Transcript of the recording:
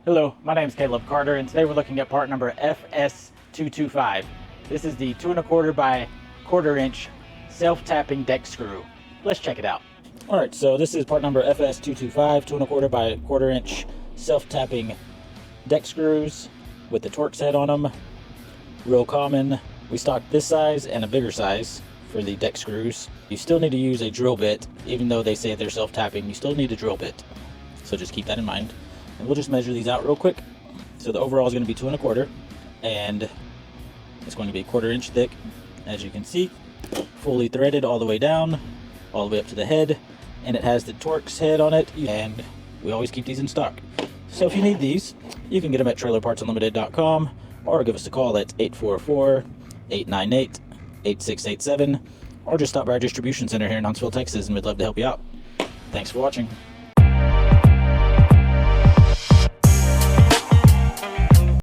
Hello, my name is Caleb Carter, and today we're looking at part number FS225. This is the 2 1/4 by 1/4 inch self-tapping deck screw. Let's check it out. Alright, so this is part number FS225, 2 1/4 by 1/4 inch self-tapping deck screws with the Torx head on them. Real common. We stock this size and a bigger size for the deck screws. You still need to use a drill bit, even though they say they're self-tapping, you still need a drill bit. So just keep that in mind. And we'll just measure these out real quick. So the overall is going to be 2 1/4, and it's going to be 1/4 inch thick, as you can see, fully threaded all the way down, all the way up to the head, and it has the Torx head on it, and we always keep these in stock. So if you need these, you can get them at trailerpartsunlimited.com, or give us a call at 844-898-8687, or just stop by our distribution center here in Huntsville, Texas, and we'd love to help you out. Thanks for watching.